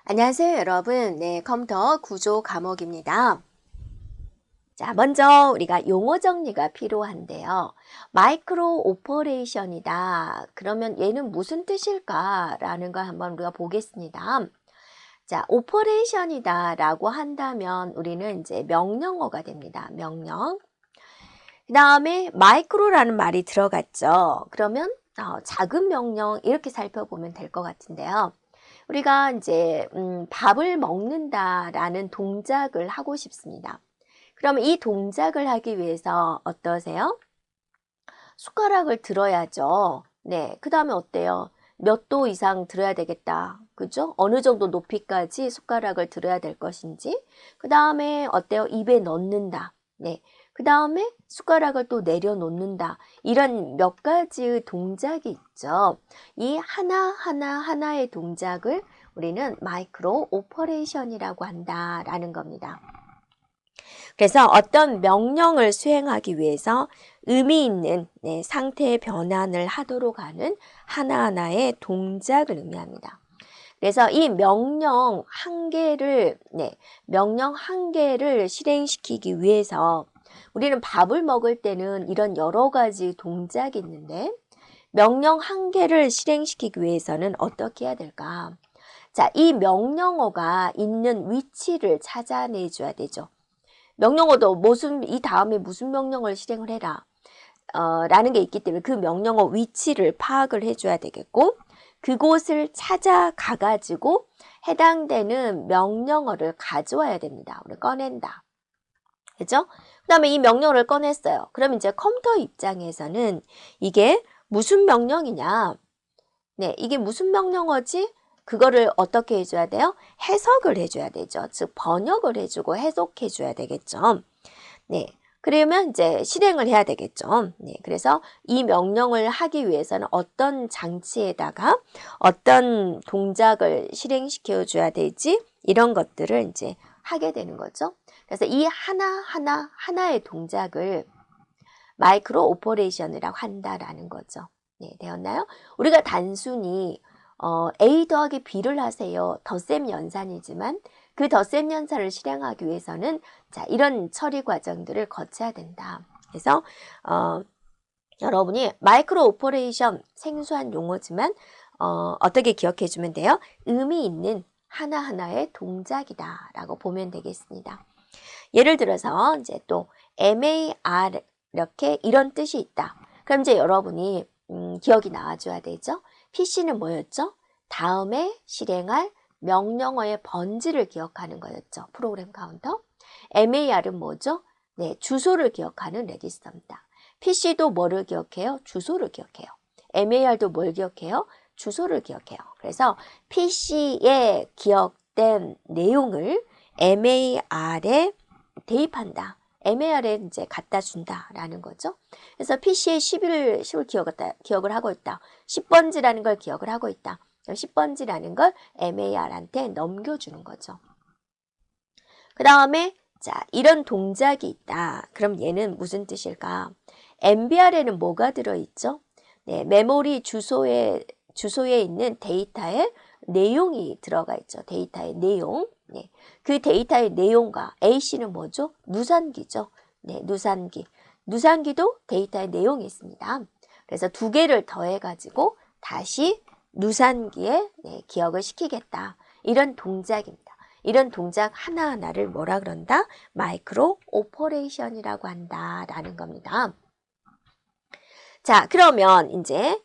안녕하세요, 여러분. 네, 컴퓨터 구조 과목입니다. 자, 먼저 우리가 용어 정리가 필요한데요. 마이크로 오퍼레이션이다. 그러면 얘는 무슨 뜻일까라는 걸 한번 우리가 보겠습니다. 자, 오퍼레이션이다 라고 한다면 우리는 이제 명령어가 됩니다. 명령. 그 다음에 마이크로라는 말이 들어갔죠. 그러면 작은 명령 이렇게 살펴보면 될 것 같은데요. 우리가 이제 밥을 먹는다라는 동작을 하고 싶습니다. 그러면 이 동작을 하기 위해서 어떠세요? 숟가락을 들어야죠. 네, 그 다음에 어때요? 몇 도 이상 들어야 되겠다. 그죠? 어느 정도 높이까지 숟가락을 들어야 될 것인지. 그 다음에 어때요? 입에 넣는다. 네. 그 다음에 숟가락을 또 내려놓는다. 이런 몇 가지의 동작이 있죠. 이 하나하나의 동작을 우리는 마이크로 오퍼레이션이라고 한다라는 겁니다. 그래서 어떤 명령을 수행하기 위해서 의미 있는 상태의 변환을 하도록 하는 하나하나의 동작을 의미합니다. 그래서 이 명령 한 개를 실행시키기 위해서 우리는 밥을 먹을 때는 이런 여러 가지 동작이 있는데 명령 한 개를 실행시키기 위해서는 어떻게 해야 될까? 자, 이 명령어가 있는 위치를 찾아내줘야 되죠. 명령어도 이 다음에 무슨 명령을 실행을 해라 라는 게 있기 때문에 그 명령어 위치를 파악을 해줘야 되겠고 그곳을 찾아가 가지고 해당되는 명령어를 가져와야 됩니다. 우리 꺼낸다. 그죠? 그 다음에 이 명령어를 꺼냈어요. 그럼 이제 컴퓨터 입장에서는 이게 무슨 명령이냐? 네, 이게 무슨 명령어지? 그거를 어떻게 해줘야 돼요? 해석을 해줘야 되죠. 즉 번역을 해주고 해석해줘야 되겠죠. 네, 그러면 이제 실행을 해야 되겠죠. 네, 그래서 이 명령을 하기 위해서는 어떤 장치에다가 어떤 동작을 실행시켜 줘야 될지 이런 것들을 이제 하게 되는 거죠. 그래서 이 하나의 동작을 마이크로 오퍼레이션이라고 한다라는 거죠. 네, 되었나요? 우리가 단순히 A 더하기 B를 하세요. 덧셈 연산이지만 그 덧셈 연산을 실행하기 위해서는 자, 이런 처리 과정들을 거쳐야 된다. 그래서 여러분이 마이크로 오퍼레이션 생소한 용어지만 어떻게 기억해 주면 돼요? 의미 있는 하나하나의 동작이다 라고 보면 되겠습니다. 예를 들어서 이제 또 MAR 이렇게 이런 뜻이 있다. 그럼 이제 여러분이 기억이 나와줘야 되죠. PC는 뭐였죠? 다음에 실행할 명령어의 번지를 기억하는 거였죠. 프로그램 카운터. MAR은 뭐죠? 네, 주소를 기억하는 레지스터입니다. PC도 뭐를 기억해요? 주소를 기억해요. MAR도 뭘 기억해요? 주소를 기억해요. 그래서 PC에 기억된 내용을 MAR에 대입한다. MAR에 이제 갖다 준다라는 거죠. 그래서 PC에 10을 기억을 하고 있다. 10번지라는 걸 기억을 하고 있다. 10번지라는 걸 MAR한테 넘겨주는 거죠. 그 다음에 자, 이런 동작이 있다. 그럼 얘는 무슨 뜻일까? MBR에는 뭐가 들어있죠? 네, 메모리 주소에 있는 데이터의 내용이 들어가 있죠. 데이터의 내용. 네, 그 데이터의 내용과 AC는 뭐죠? 누산기죠. 네, 누산기. 누산기도 데이터의 내용이 있습니다. 그래서 두 개를 더해가지고 다시 누산기에 기억을 시키겠다. 이런 동작입니다. 이런 동작 하나하나를 뭐라 그런다? 마이크로 오퍼레이션이라고 한다라는 겁니다. 자, 그러면 이제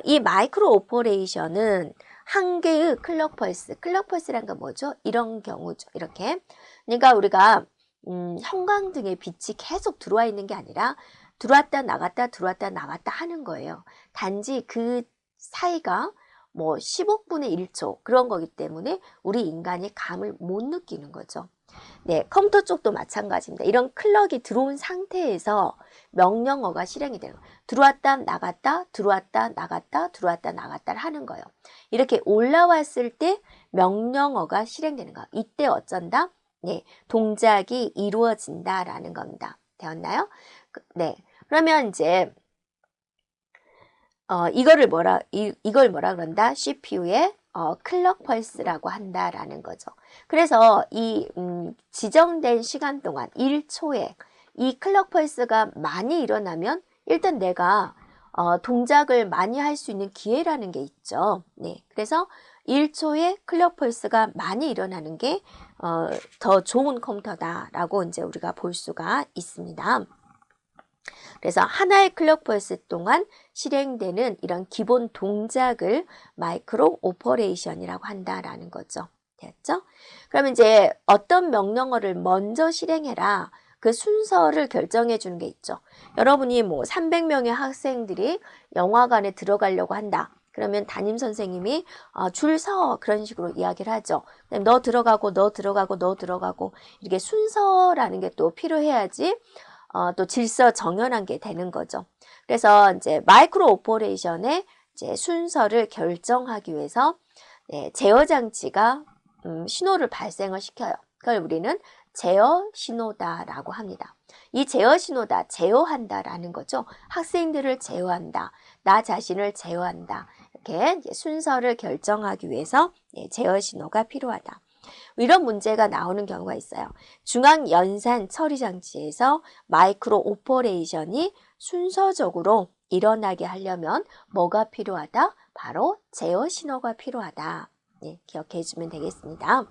이 마이크로 오퍼레이션은 한 개의 클럭 펄스란 건 뭐죠? 이런 경우죠. 이렇게. 그러니까 우리가 형광등에 빛이 계속 들어와 있는 게 아니라 들어왔다 나갔다 하는 거예요. 단지 그 사이가 뭐 10억분의 1초 그런 거기 때문에 우리 인간이 감을 못 느끼는 거죠. 네, 컴퓨터 쪽도 마찬가지입니다. 이런 클럭이 들어온 상태에서 명령어가 실행이 돼요. 들어왔다 나갔다 하는 거예요. 이렇게 올라왔을 때 명령어가 실행되는 거예요. 이때 어쩐다? 네, 동작이 이루어진다라는 겁니다. 되었나요? 네, 그러면 이제 이걸 뭐라 그런다? CPU의 클럭 펄스라고 한다라는 거죠. 그래서 이 지정된 시간 동안 1초에 이 클럭 펄스가 많이 일어나면 일단 내가 동작을 많이 할 수 있는 기회라는 게 있죠. 네, 그래서 1초에 클럭 펄스가 많이 일어나는 게 더 좋은 컴퓨터다라고 이제 우리가 볼 수가 있습니다. 그래서 하나의 클럭 펄스 동안 실행되는 이런 기본 동작을 마이크로 오퍼레이션이라고 한다라는 거죠. 됐죠? 그러면 이제 어떤 명령어를 먼저 실행해라. 그 순서를 결정해 주는 게 있죠. 여러분이 뭐 300명의 학생들이 영화관에 들어가려고 한다. 그러면 담임 선생님이 줄 서 그런 식으로 이야기를 하죠. 너 들어가고 너 들어가고 너 들어가고 이렇게 순서라는 게 또 필요해야지 또 질서 정연한 게 되는 거죠. 그래서 이제 마이크로 오퍼레이션의 이제 순서를 결정하기 위해서 제어 장치가 신호를 발생을 시켜요. 그걸 우리는 제어 신호다라고 합니다. 이 제어 신호다, 제어한다라는 거죠. 학생들을 제어한다, 나 자신을 제어한다. 이렇게 이제 순서를 결정하기 위해서 제어 신호가 필요하다. 이런 문제가 나오는 경우가 있어요. 중앙 연산 처리 장치에서 마이크로 오퍼레이션이 순서적으로 일어나게 하려면 뭐가 필요하다? 바로 제어 신호가 필요하다. 네, 기억해 주면 되겠습니다.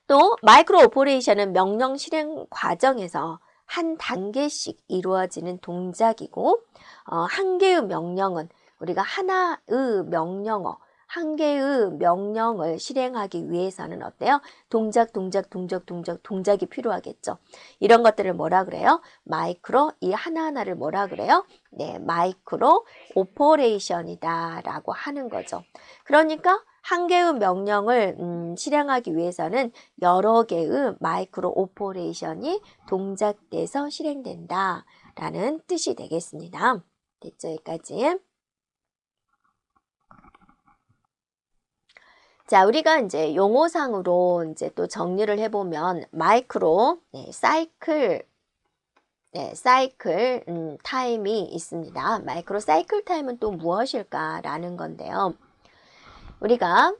또 마이크로 오퍼레이션은 명령 실행 과정에서 한 단계씩 이루어지는 동작이고 한 개의 명령은 우리가 하나의 명령어 한 개의 명령을 실행하기 위해서는 어때요? 동작이 필요하겠죠. 이런 것들을 뭐라 그래요? 마이크로, 이 하나하나를 뭐라 그래요? 네, 마이크로 오퍼레이션이다 라고 하는 거죠. 그러니까 한 개의 명령을 실행하기 위해서는 여러 개의 마이크로 오퍼레이션이 동작돼서 실행된다 라는 뜻이 되겠습니다. 됐죠? 여기까지. 자, 우리가 이제 용어상으로 이제 또 정리를 해보면 마이크로 사이클 타임이 있습니다. 마이크로 사이클 타임은 또 무엇일까라는 건데요. 우리가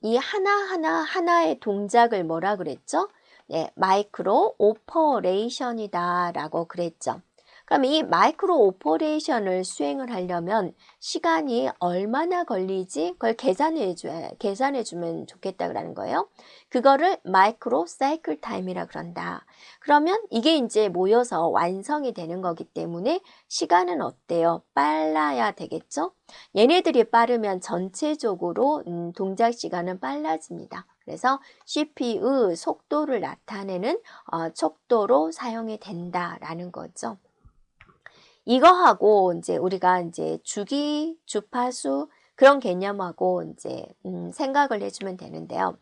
이 하나의 동작을 뭐라 그랬죠? 네, 마이크로 오퍼레이션이다 라고 그랬죠. 그럼 이 마이크로 오퍼레이션을 수행을 하려면 시간이 얼마나 걸리지? 그걸 계산해 주면 좋겠다라는 거예요. 그거를 마이크로 사이클 타임이라 그런다. 그러면 이게 이제 모여서 완성이 되는 거기 때문에 시간은 어때요? 빨라야 되겠죠? 얘네들이 빠르면 전체적으로 동작 시간은 빨라집니다. 그래서 CPU 속도를 나타내는 촉도로 사용이 된다라는 거죠. 이거하고 이제 우리가 이제 주기, 주파수 그런 개념하고 이제 생각을 해주면 되는데요.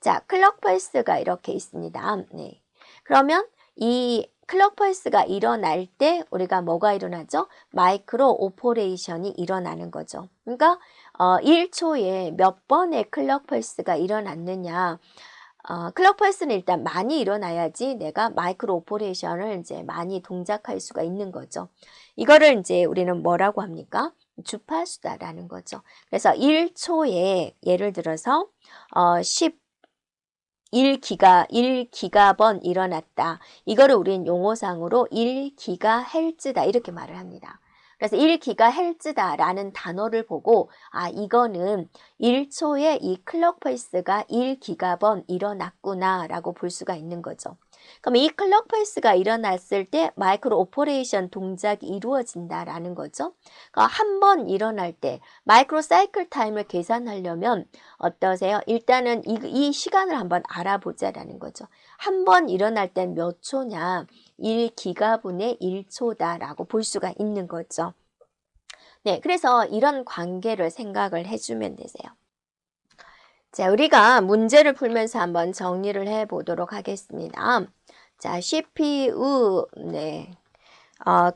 자, 클럭 펄스가 이렇게 있습니다. 네. 그러면 이 클럭 펄스가 일어날 때 우리가 뭐가 일어나죠? 마이크로 오퍼레이션이 일어나는 거죠. 그러니까 1초에 몇 번의 클럭 펄스가 일어났느냐. 클럭 펄스는 일단 많이 일어나야지 내가 마이크로 오퍼레이션을 이제 많이 동작할 수가 있는 거죠. 이거를 이제 우리는 뭐라고 합니까? 주파수다라는 거죠. 그래서 1초에 예를 들어서 1기가번 일어났다. 이거를 우린 용어상으로 1기가헤르츠다 이렇게 말을 합니다. 그래서 1기가헤르츠다라는 단어를 보고 이거는 1초에 이 클럭 펄스가 1기가번 일어났구나 라고 볼 수가 있는 거죠. 그럼 이 클럭 펄스가 일어났을 때 마이크로 오퍼레이션 동작이 이루어진다라는 거죠. 그러니까 한 번 일어날 때 마이크로 사이클 타임을 계산하려면 어떠세요? 일단은 이 시간을 한번 알아보자라는 거죠. 한 번 일어날 땐 몇 초냐? 1기가분의 1초다라고 볼 수가 있는 거죠. 네, 그래서 이런 관계를 생각을 해주면 되세요. 자, 우리가 문제를 풀면서 한번 정리를 해 보도록 하겠습니다. 자, CPU,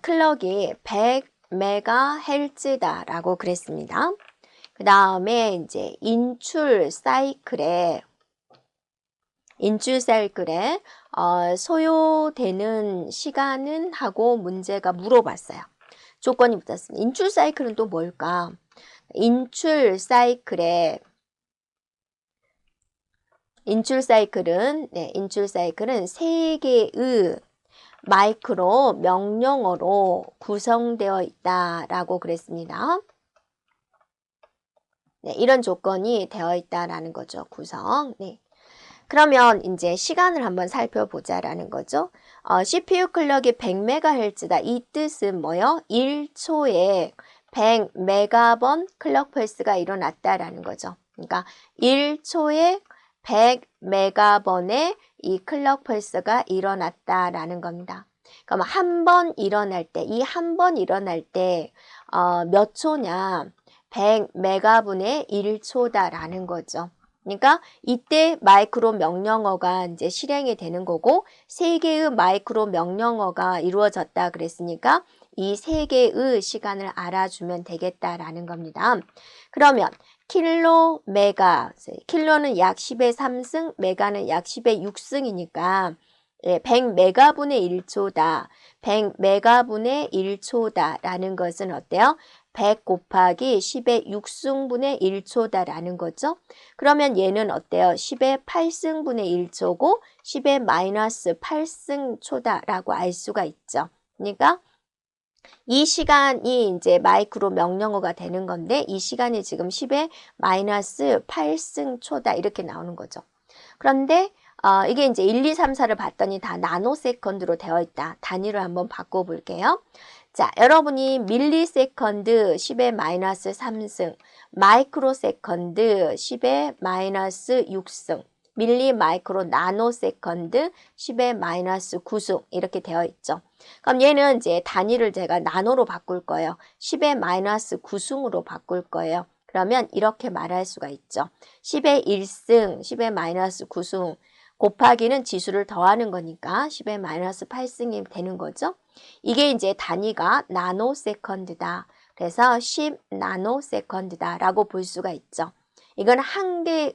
클럭이 100MHz다라고 그랬습니다. 그 다음에 이제 인출 사이클에 소요되는 시간은 하고 문제가 물어봤어요. 조건이 붙었습니다. 인출 사이클은 또 뭘까? 인출 사이클은 인출 사이클은 세 개의 마이크로 명령어로 구성되어 있다라고 그랬습니다. 네, 이런 조건이 되어 있다라는 거죠. 구성. 네. 그러면 이제 시간을 한번 살펴보자라는 거죠. CPU 클럭이 100MHz다. 이 뜻은 뭐요? 1초에 100메가번 클럭 펄스가 일어났다라는 거죠. 그러니까 1초에 100메가번의 이 클럭 펄스가 일어났다라는 겁니다. 그럼 한 번 일어날 때, 이 한 번 일어날 때 몇 초냐? 100메가분의 1초다라는 거죠. 그러니까 이때 마이크로 명령어가 이제 실행이 되는 거고, 세 개의 마이크로 명령어가 이루어졌다 그랬으니까 이 세 개의 시간을 알아주면 되겠다라는 겁니다. 그러면 킬로, 메가, 킬로는 약 10의 3승, 메가는 약 10의 6승이니까 100메가분의 1초다. 100메가분의 1초다라는 것은 어때요? 100 곱하기 10의 6승분의 1초다라는 거죠. 그러면 얘는 어때요? 10의 8승분의 1초고 10의 마이너스 8승초다라고 알 수가 있죠. 그러니까 이 시간이 이제 마이크로 명령어가 되는 건데 이 시간이 지금 10의 마이너스 8승초다 이렇게 나오는 거죠. 그런데 이게 이제 1, 2, 3, 4를 봤더니 다 나노세컨드로 되어 있다. 단위를 한번 바꿔볼게요. 자, 여러분이 밀리세컨드 10의 마이너스 3승, 마이크로세컨드 10의 마이너스 6승, 밀리 마이크로 나노세컨드 10의 마이너스 9승 이렇게 되어 있죠. 그럼 얘는 이제 단위를 제가 나노로 바꿀 거예요. 10의 마이너스 9승으로 바꿀 거예요. 그러면 이렇게 말할 수가 있죠. 10의 1승, 10의 마이너스 9승 곱하기는 지수를 더하는 거니까 10의 마이너스 8승이 되는 거죠. 이게 이제 단위가 나노세컨드다. 그래서 10 나노세컨드다 라고 볼 수가 있죠. 이건 한 개의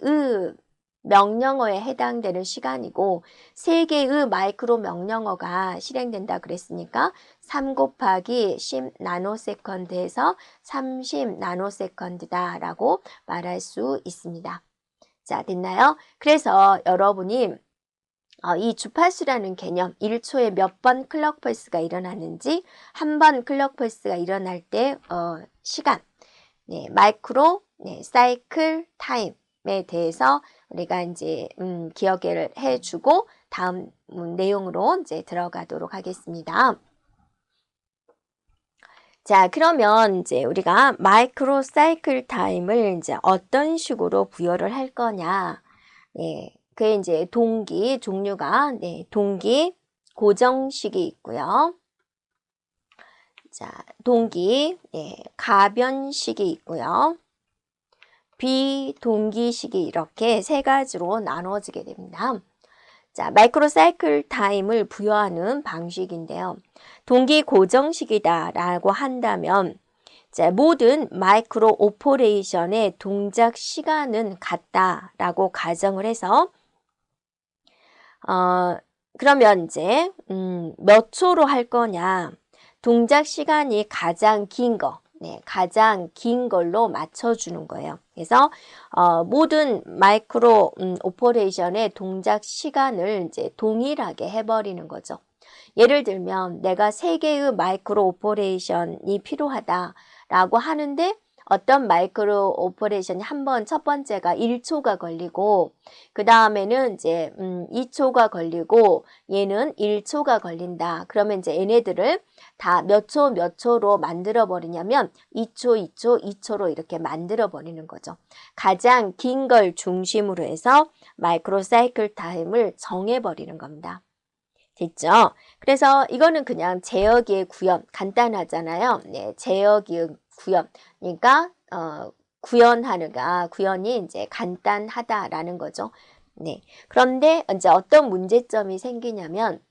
명령어에 해당되는 시간이고 세 개의 마이크로 명령어가 실행된다 그랬으니까 3 곱하기 10 나노세컨드에서 30 나노세컨드다 라고 말할 수 있습니다. 자, 됐나요? 그래서 여러분이 이 주파수라는 개념, 1초에 몇 번 클럭 펄스가 일어나는지, 한 번 클럭 펄스가 일어날 때 시간, 마이크로 사이클 타임에 대해서 우리가 이제 기억을 해주고 다음 내용으로 이제 들어가도록 하겠습니다. 자, 그러면 이제 우리가 마이크로 사이클 타임을 이제 어떤 식으로 부여를 할 거냐? 그게 이제 동기 종류가 동기 고정식이 있고요. 자, 동기 가변식이 있고요. 비동기식이 이렇게 세 가지로 나눠지게 됩니다. 자, 마이크로 사이클 타임을 부여하는 방식인데요. 동기 고정식이다 라고 한다면 자, 모든 마이크로 오퍼레이션의 동작 시간은 같다 라고 가정을 해서 그러면 이제 몇 초로 할 거냐, 동작 시간이 가장 긴 거, 가장 긴 걸로 맞춰주는 거예요. 그래서 모든 마이크로 오퍼레이션의 동작 시간을 이제 동일하게 해버리는 거죠. 예를 들면 내가 3개의 마이크로 오퍼레이션이 필요하다라고 하는데 어떤 마이크로 오퍼레이션이 첫 번째가 1초가 걸리고 그 다음에는 이제 2초가 걸리고 얘는 1초가 걸린다. 그러면 이제 얘네들을 다 몇 초로 만들어 버리냐면 2초, 2초, 2초로 이렇게 만들어 버리는 거죠. 가장 긴 걸 중심으로 해서 마이크로 사이클 타임을 정해 버리는 겁니다. 됐죠? 그래서 이거는 그냥 제어기의 구현, 간단하잖아요. 제어기의 구현. 그러니까 구현이 이제 간단하다라는 거죠. 그런데 이제 어떤 문제점이 생기냐면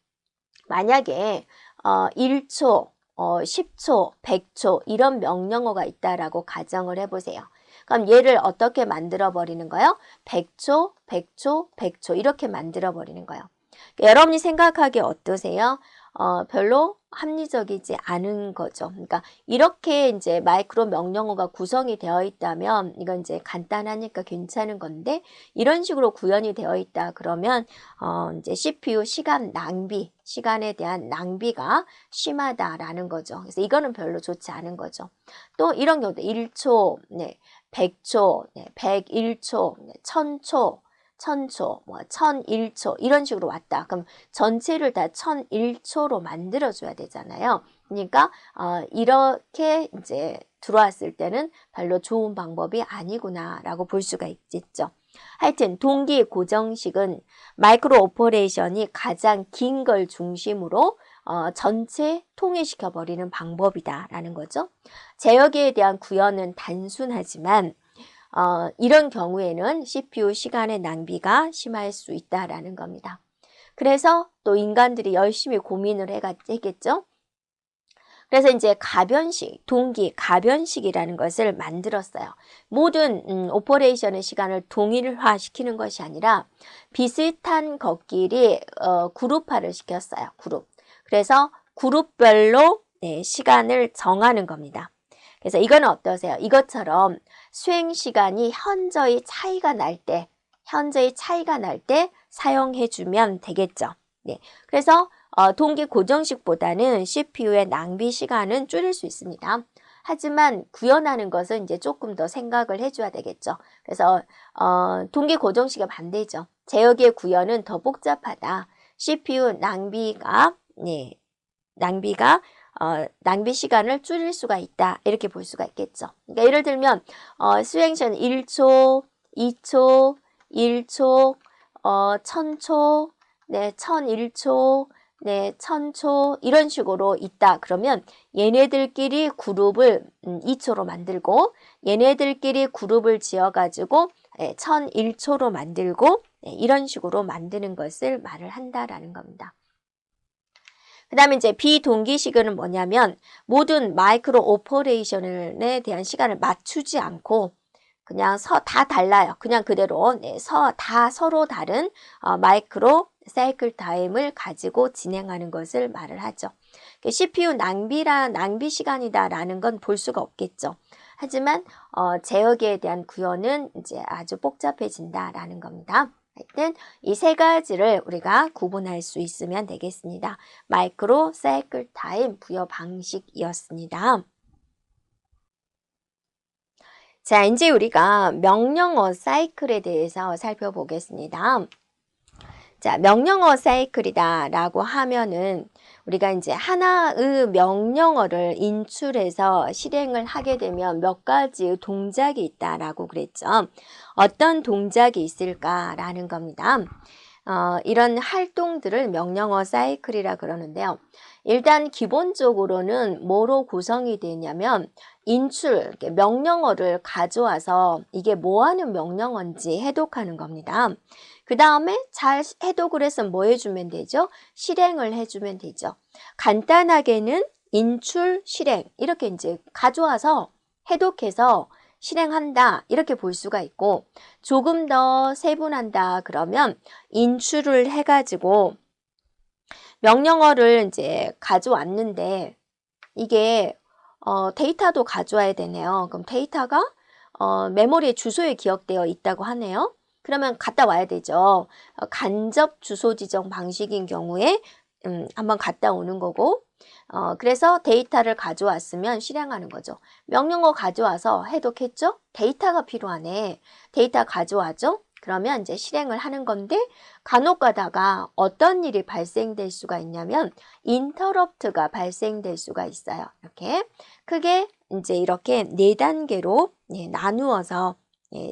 만약에 1초, 10초, 100초 이런 명령어가 있다라고 가정을 해보세요. 그럼 얘를 어떻게 만들어 버리는 거예요? 100초, 100초, 100초 이렇게 만들어 버리는 거예요. 여러분이 생각하기에 어떠세요? 별로 합리적이지 않은 거죠. 그러니까 이렇게 이제 마이크로 명령어가 구성이 되어 있다면 이건 이제 간단하니까 괜찮은 건데 이런 식으로 구현이 되어 있다 그러면 이제 CPU 시간 낭비, 시간에 대한 낭비가 심하다라는 거죠. 그래서 이거는 별로 좋지 않은 거죠. 또 이런 경우도 1초, 네, 100초, 네, 101초, 네, 1000초, 1000초, 뭐 1001초 이런 식으로 왔다. 그럼 전체를 다 1001초로 만들어줘야 되잖아요. 그러니까 이렇게 이제 들어왔을 때는 별로 좋은 방법이 아니구나라고 볼 수가 있겠죠. 하여튼 동기 고정식은 마이크로 오퍼레이션이 가장 긴 걸 중심으로 전체 통일시켜 버리는 방법이다라는 거죠. 제어기에 대한 구현은 단순하지만 이런 경우에는 CPU 시간의 낭비가 심할 수 있다라는 겁니다. 그래서 또 인간들이 열심히 고민을 했겠죠. 그래서 이제 가변식, 동기 가변식이라는 것을 만들었어요. 모든 오퍼레이션의 시간을 동일화시키는 것이 아니라 비슷한 것끼리 그룹화를 시켰어요. 그룹. 그래서 그룹별로 네, 시간을 정하는 겁니다. 그래서 이거는 어떠세요? 이것처럼 수행 시간이 현저히 차이가 날 때 사용해주면 되겠죠. 네. 그래서 동기 고정식보다는 CPU의 낭비 시간은 줄일 수 있습니다. 하지만 구현하는 것은 이제 조금 더 생각을 해줘야 되겠죠. 그래서 동기 고정식의 반대죠. 제어기의 구현은 더 복잡하다. CPU 낭비가 낭비 시간을 줄일 수가 있다. 이렇게 볼 수가 있겠죠. 그러니까 예를 들면 수행 시간 1초, 2초, 1초, 1000초, 네, 1001초, 네, 1000초 이런 식으로 있다. 그러면 얘네들끼리 그룹을 2초로 만들고 얘네들끼리 그룹을 지어가지고 1001초로 만들고 이런 식으로 만드는 것을 말을 한다라는 겁니다. 그 다음에 이제 비동기식은 뭐냐면 모든 마이크로 오퍼레이션에 대한 시간을 맞추지 않고 그냥 다 달라요. 그냥 그대로 다 서로 다른 마이크로 사이클 타임을 가지고 진행하는 것을 말을 하죠. CPU 낭비 시간이다라는 건 볼 수가 없겠죠. 하지만 제어기에 대한 구현은 이제 아주 복잡해진다라는 겁니다. 하여튼 이 세 가지를 우리가 구분할 수 있으면 되겠습니다. 마이크로 사이클 타임 부여 방식이었습니다. 자, 이제 우리가 명령어 사이클에 대해서 살펴보겠습니다. 자, 명령어 사이클이다 라고 하면은 우리가 이제 하나의 명령어를 인출해서 실행을 하게 되면 몇 가지의 동작이 있다라고 그랬죠. 어떤 동작이 있을까라는 겁니다. 이런 활동들을 명령어 사이클이라 그러는데요. 일단 기본적으로는 뭐로 구성이 되냐면 인출, 명령어를 가져와서 이게 뭐 하는 명령어인지 해독하는 겁니다. 그 다음에 잘 해독을 해서 뭐 해주면 되죠? 실행을 해주면 되죠. 간단하게는 인출, 실행 이렇게 이제 가져와서 해독해서 실행한다 이렇게 볼 수가 있고 조금 더 세분한다 그러면 인출을 해가지고 명령어를 이제 가져왔는데 이게 데이터도 가져와야 되네요. 그럼 데이터가 메모리에 주소에 기억되어 있다고 하네요. 그러면 갔다 와야 되죠. 간접 주소 지정 방식인 경우에 한번 갔다 오는 거고 그래서 데이터를 가져왔으면 실행하는 거죠. 명령어 가져와서 해독했죠? 데이터가 필요하네. 데이터 가져와죠? 그러면 이제 실행을 하는 건데 간혹 가다가 어떤 일이 발생될 수가 있냐면 인터럽트가 발생될 수가 있어요. 이렇게 크게 이제 이렇게 4단계로 나누어서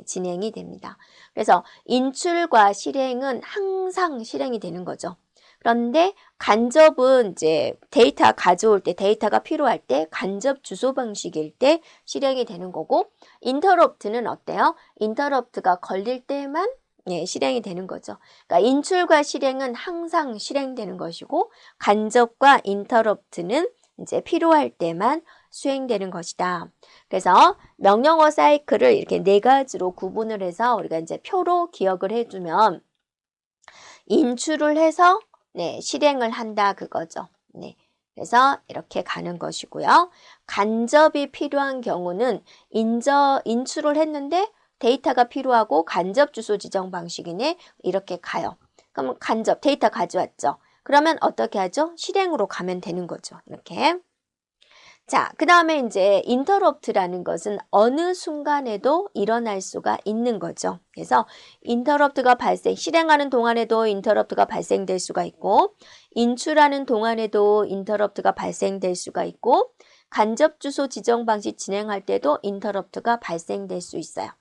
진행이 됩니다. 그래서 인출과 실행은 항상 실행이 되는 거죠. 그런데 간접은 이제 데이터 가져올 때 데이터가 필요할 때 간접 주소 방식일 때 실행이 되는 거고 인터럽트는 어때요? 인터럽트가 걸릴 때만 실행이 되는 거죠. 그러니까 인출과 실행은 항상 실행되는 것이고 간접과 인터럽트는 이제 필요할 때만 수행되는 것이다. 그래서 명령어 사이클을 이렇게 4가지로 구분을 해서 우리가 이제 표로 기억을 해주면 인출을 해서 실행을 한다 그거죠. 네. 그래서 이렇게 가는 것이고요. 간접이 필요한 경우는 인출을 했는데 데이터가 필요하고 간접 주소 지정 방식이네. 이렇게 가요. 그럼 간접 데이터 가져왔죠. 그러면 어떻게 하죠? 실행으로 가면 되는 거죠. 이렇게. 자, 그 다음에 이제 interrupt라는 것은 어느 순간에도 일어날 수가 있는 거죠. 그래서 실행하는 동안에도 interrupt가 발생될 수가 있고, 인출하는 동안에도 interrupt가 발생될 수가 있고, 간접 주소 지정 방식 진행할 때도 interrupt가 발생될 수 있어요.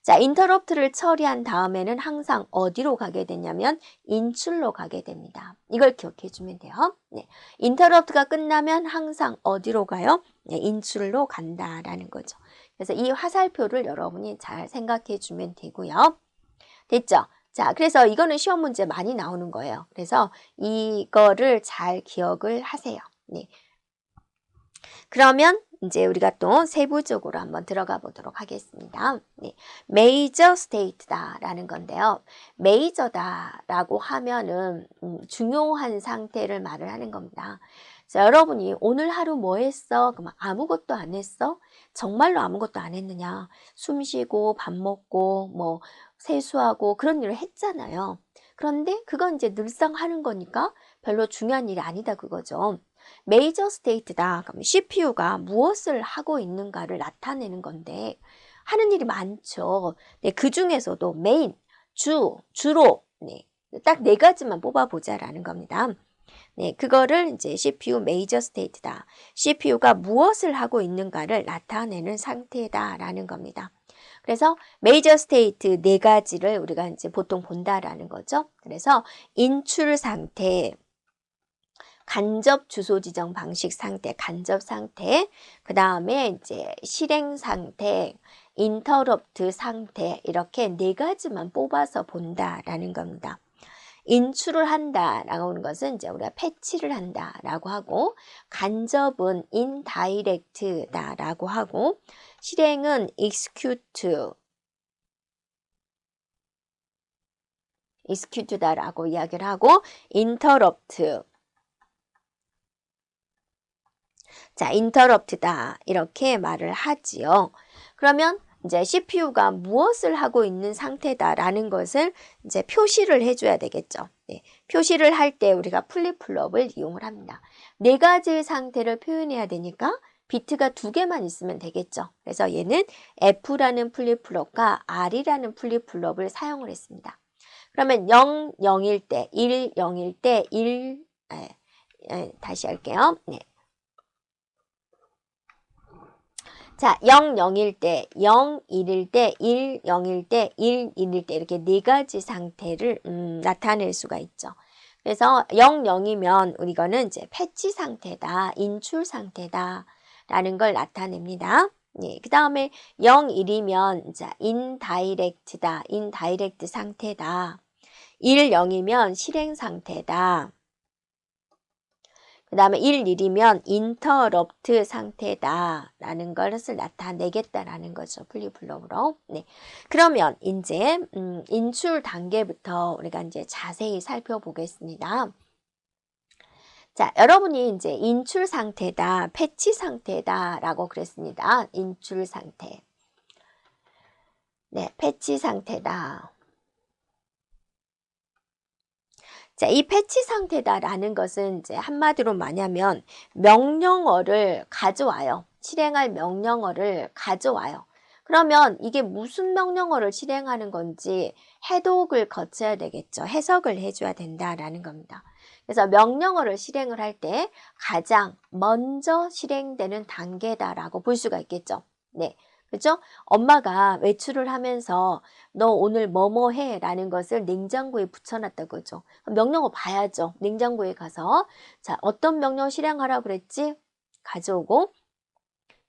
자, 인터럽트를 처리한 다음에는 항상 어디로 가게 되냐면 인출로 가게 됩니다. 이걸 기억해 주면 돼요. 네. 인터럽트가 끝나면 항상 어디로 가요? 네, 인출로 간다라는 거죠. 그래서 이 화살표를 여러분이 잘 생각해 주면 되고요. 됐죠? 자, 그래서 이거는 시험 문제 많이 나오는 거예요. 그래서 이거를 잘 기억을 하세요. 네. 그러면 이제 우리가 또 세부적으로 한번 들어가 보도록 하겠습니다. 네, major state다라는 건데요. 메이저다라고 하면은 중요한 상태를 말을 하는 겁니다. 자, 여러분이 오늘 하루 뭐 했어? 그럼 아무것도 안 했어? 정말로 아무것도 안 했느냐? 숨 쉬고 밥 먹고 뭐 세수하고 그런 일을 했잖아요. 그런데 그건 이제 늘상 하는 거니까 별로 중요한 일이 아니다 그거죠. 메이저 스테이트다. 그럼 CPU가 무엇을 하고 있는가를 나타내는 건데 하는 일이 많죠. 네, 그 중에서도 메인, 주로 네, 딱 네 가지만 뽑아보자라는 겁니다. 네, 그거를 이제 CPU 메이저 스테이트다. CPU가 무엇을 하고 있는가를 나타내는 상태다라는 겁니다. 그래서 메이저 스테이트 네 가지를 우리가 이제 보통 본다라는 거죠. 그래서 인출 상태, 간접 주소 지정 방식 상태, 간접 상태, 그 다음에 이제 실행 상태, 인터럽트 상태 이렇게 네 가지만 뽑아서 본다라는 겁니다. 인출을 한다라고 하는 것은 이제 우리가 패치를 한다라고 하고, 간접은 인다이렉트다라고 하고, 실행은 execute다라고 이야기를 하고, interrupt. 자, interrupt다 이렇게 말을 하지요. 그러면 이제 CPU가 무엇을 하고 있는 상태다라는 것을 이제 표시를 해줘야 되겠죠. 네, 표시를 할 때 우리가 플립플롭을 이용을 합니다. 네 가지의 상태를 표현해야 되니까 비트가 두 개만 있으면 되겠죠. 그래서 얘는 F라는 플립플롭과 R이라는 플립플롭을 사용을 했습니다. 그러면 0, 0일 때, 1, 0일 때, 1, 다시 할게요. 네. 자, 0, 0일 때, 0, 1일 때, 1, 0일 때, 1, 1일 때 이렇게 네 가지 상태를 나타낼 수가 있죠. 그래서 0, 0이면 이거는 이제 패치 상태다, 인출 상태다 라는 걸 나타냅니다. 예, 그 다음에 0, 1이면 자, 인다이렉트다, 인다이렉트 상태다. 1, 0이면 실행 상태다. 그 다음에 1, 1이면 인터럽트 상태다라는 것을 나타내겠다라는 거죠. 플립플롭으로. 네. 그러면 이제 인출 단계부터 우리가 이제 자세히 살펴보겠습니다. 자, 여러분이 이제 인출 상태다, 패치 상태다라고 그랬습니다. 인출 상태. 네, 패치 상태다. 자, 이 패치 상태다라는 것은 이제 한마디로 뭐냐면 명령어를 가져와요. 실행할 명령어를 가져와요. 그러면 이게 무슨 명령어를 실행하는 건지 해독을 거쳐야 되겠죠. 해석을 해줘야 된다라는 겁니다. 그래서 명령어를 실행을 할 때 가장 먼저 실행되는 단계다라고 볼 수가 있겠죠. 네. 그죠? 엄마가 외출을 하면서 너 오늘 뭐뭐 해 라는 것을 냉장고에 붙여놨다고 그러죠. 명령어 봐야죠. 냉장고에 가서 자, 어떤 명령 실행하라고 그랬지? 가져오고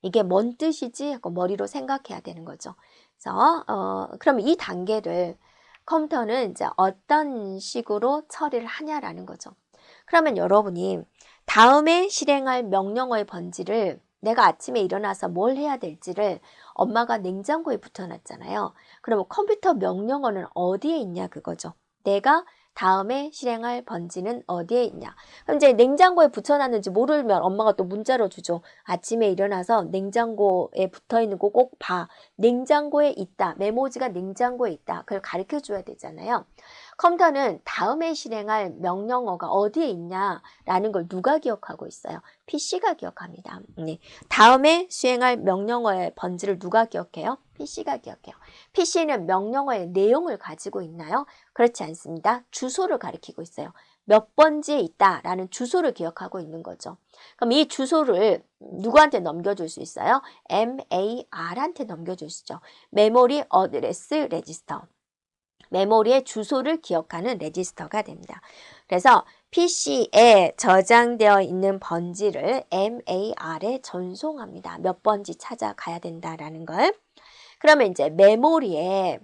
이게 뭔 뜻이지? 하고 머리로 생각해야 되는 거죠. 그래서 그럼 이 단계를 컴퓨터는 이제 어떤 식으로 처리를 하냐라는 거죠. 그러면 여러분이 다음에 실행할 명령어의 번지를 내가 아침에 일어나서 뭘 해야 될지를 엄마가 냉장고에 붙여놨잖아요. 그러면 컴퓨터 명령어는 어디에 있냐 그거죠. 내가 다음에 실행할 번지는 어디에 있냐. 그럼 이제 냉장고에 붙여놨는지 모르면 엄마가 또 문자로 주죠. 아침에 일어나서 냉장고에 붙어있는 거 꼭 봐. 냉장고에 있다. 메모지가 냉장고에 있다. 그걸 가르쳐 줘야 되잖아요. 컴퓨터는 다음에 실행할 명령어가 어디에 있냐라는 걸 누가 기억하고 있어요? PC가 기억합니다. 네. 다음에 수행할 명령어의 번지를 누가 기억해요? PC가 기억해요. PC는 명령어의 내용을 가지고 있나요? 그렇지 않습니다. 주소를 가리키고 있어요. 몇 번지에 있다라는 주소를 기억하고 있는 거죠. 그럼 이 주소를 누구한테 넘겨줄 수 있어요? MAR한테 넘겨줄 수 있죠. 메모리 어드레스 레지스터. 메모리의 주소를 기억하는 레지스터가 됩니다. 그래서 PC에 저장되어 있는 번지를 MAR에 전송합니다. 몇 번지 찾아가야 된다라는 걸. 그러면 이제 메모리에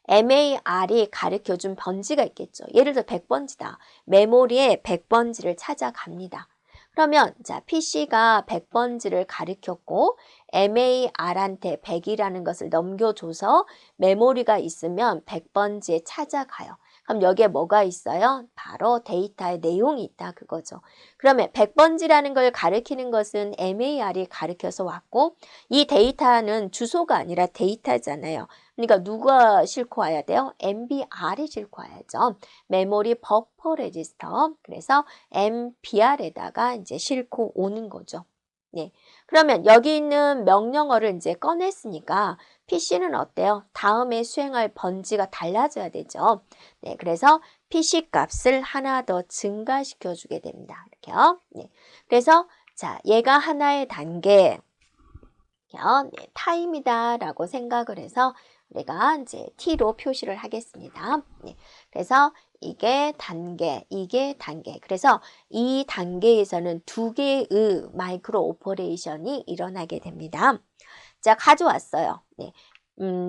MAR이 가르쳐준 번지가 있겠죠. 예를 들어 100번지다. 메모리에 100번지를 찾아갑니다. 그러면 자 PC가 100번지를 가르쳤고 MAR한테 100이라는 것을 넘겨줘서 메모리가 있으면 100번지에 찾아가요. 그럼 여기에 뭐가 있어요? 바로 데이터의 내용이 있다 그거죠. 그러면 100번지라는 걸 가리키는 것은 MAR이 가르쳐서 왔고 이 데이터는 주소가 아니라 데이터잖아요. 그러니까 누가 싣고 와야 돼요? MBR이 싣고 와야죠. 메모리 버퍼 레지스터. 그래서 MBR에다가 이제 싣고 오는 거죠. 네. 그러면 여기 있는 명령어를 이제 꺼냈으니까 PC는 어때요? 다음에 수행할 번지가 달라져야 되죠. 네. 그래서 PC 값을 하나 더 증가시켜 주게 됩니다. 이렇게요. 네. 그래서 자, 얘가 하나의 단계 네, 타임이다라고 생각을 해서 우리가 이제 T로 표시를 하겠습니다. 네, 그래서 이게 단계, 이게 단계. 그래서 이 단계에서는 두 개의 마이크로 오퍼레이션이 일어나게 됩니다. 자, 가져왔어요. 네.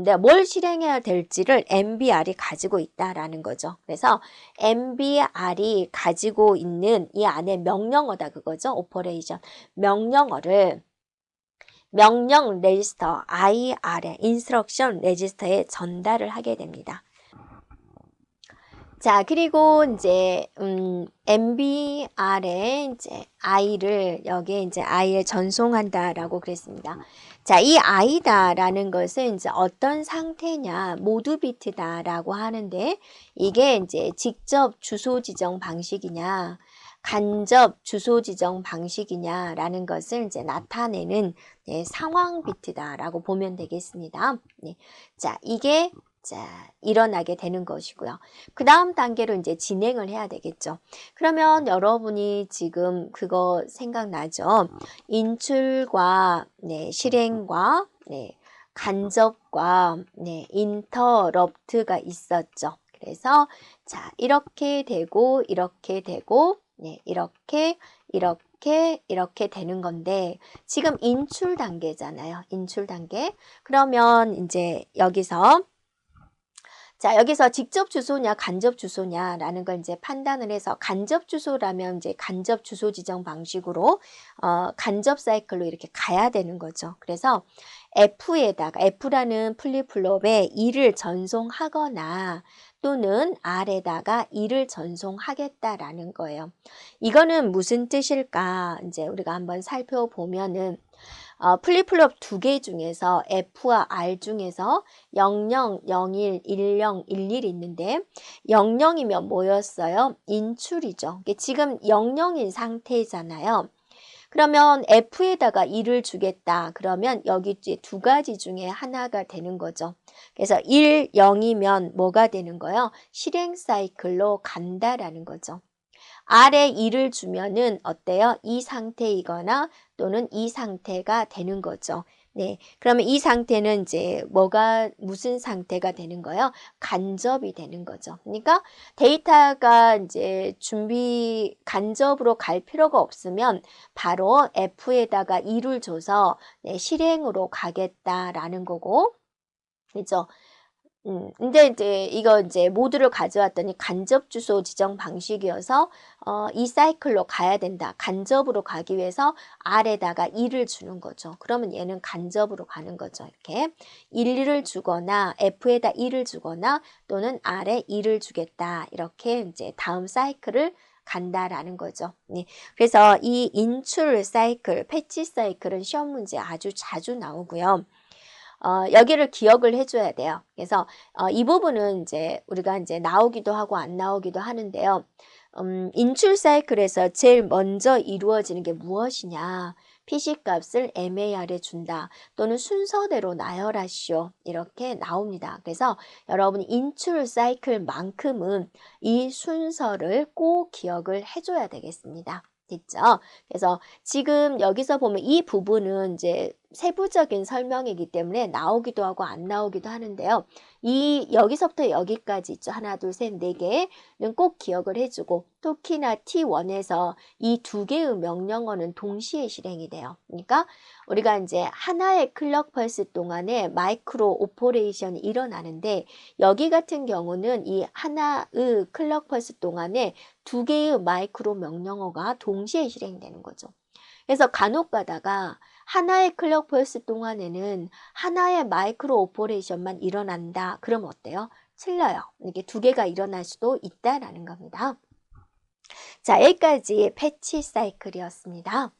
내가 뭘 실행해야 될지를 MBR이 가지고 있다라는 거죠. 그래서 MBR이 가지고 있는 이 안에 명령어다 그거죠. 오퍼레이션. 명령어를 명령 레지스터 IR에 인스트럭션 레지스터에 전달을 하게 됩니다. 자, 그리고 이제 MBR에 이제 I를 여기에 이제 I를 전송한다라고 그랬습니다. 자, 이 I다라는 것은 이제 어떤 상태냐, 모두 비트다라고 하는데 이게 이제 직접 주소 지정 방식이냐, 간접 주소 지정 방식이냐라는 것을 이제 나타내는 네, 상황 비트다라고 보면 되겠습니다. 네. 자, 이게 일어나게 되는 것이고요. 그 다음 단계로 이제 진행을 해야 되겠죠. 그러면 여러분이 지금 그거 생각나죠? 인출과 네, 실행과 네, 간접과 네, 인터럽트가 있었죠. 그래서 자, 이렇게 되고 이렇게 되고 네, 이렇게 되는 건데 지금 인출 단계잖아요. 인출 단계. 그러면 이제 여기서 자, 여기서 직접 주소냐, 간접 주소냐라는 걸 이제 판단을 해서 간접 주소라면 이제 간접 주소 지정 방식으로 간접 사이클로 이렇게 가야 되는 거죠. 그래서 F라는 플립플롭에 2를 전송하거나 또는 R에다가 2를 전송하겠다라는 거예요. 이거는 무슨 뜻일까? 이제 우리가 한번 살펴보면은 플립플롭 두 개 중에서 F와 R 중에서 00, 01, 10, 11 있는데 00이면 뭐였어요? 인출이죠. 지금 00인 상태잖아요. 그러면 F에다가 2를 주겠다. 그러면 여기 이제 두 가지 중에 하나가 되는 거죠. 그래서 1, 0이면 뭐가 되는 거예요? 실행 사이클로 간다라는 거죠. R에 2를 주면은 어때요? 이 상태이거나 또는 이 상태가 되는 거죠. 네. 그러면 이 상태는 이제 무슨 상태가 되는 거예요? 간접이 되는 거죠. 그러니까 데이터가 이제 간접으로 갈 필요가 없으면 바로 F에다가 2를 줘서 네, 실행으로 가겠다라는 거고, 그죠? 근데 이제 이거 이제 모두를 가져왔더니 간접 주소 지정 방식이어서 이 사이클로 가야 된다. 간접으로 가기 위해서 R에다가 2를 주는 거죠. 그러면 얘는 간접으로 가는 거죠. 이렇게 1을 주거나 F에다 2를 주거나 또는 R에 2를 주겠다. 이렇게 이제 다음 사이클을 간다라는 거죠. 네. 그래서 이 인출 사이클, 패치 사이클은 시험 문제 아주 자주 나오고요. 여기를 기억을 해줘야 돼요. 그래서 이 부분은 이제 우리가 이제 나오기도 하고 안 나오기도 하는데요. 인출 사이클에서 제일 먼저 이루어지는 게 무엇이냐? PC 값을 MAR에 준다. 또는 순서대로 나열하시오. 이렇게 나옵니다. 그래서 여러분이 인출 사이클만큼은 이 순서를 꼭 기억을 해줘야 되겠습니다. 됐죠? 그래서 지금 여기서 보면 이 부분은 이제 세부적인 설명이기 때문에 나오기도 하고 안 나오기도 하는데요. 이 여기서부터 여기까지 있죠. 하나, 둘, 셋, 네 개는 꼭 기억을 해주고 특히나 T1에서 이 두 개의 명령어는 동시에 실행이 돼요. 그러니까 우리가 이제 하나의 클럭 펄스 동안에 마이크로 오퍼레이션이 일어나는데 여기 같은 경우는 이 하나의 클럭 펄스 동안에 두 개의 마이크로 명령어가 동시에 실행되는 거죠. 그래서 간혹 가다가 하나의 클럭 펄스 동안에는 하나의 마이크로 오퍼레이션만 일어난다. 그럼 어때요? 틀려요. 이게 두 개가 일어날 수도 있다라는 겁니다. 자, 여기까지 패치 사이클이었습니다.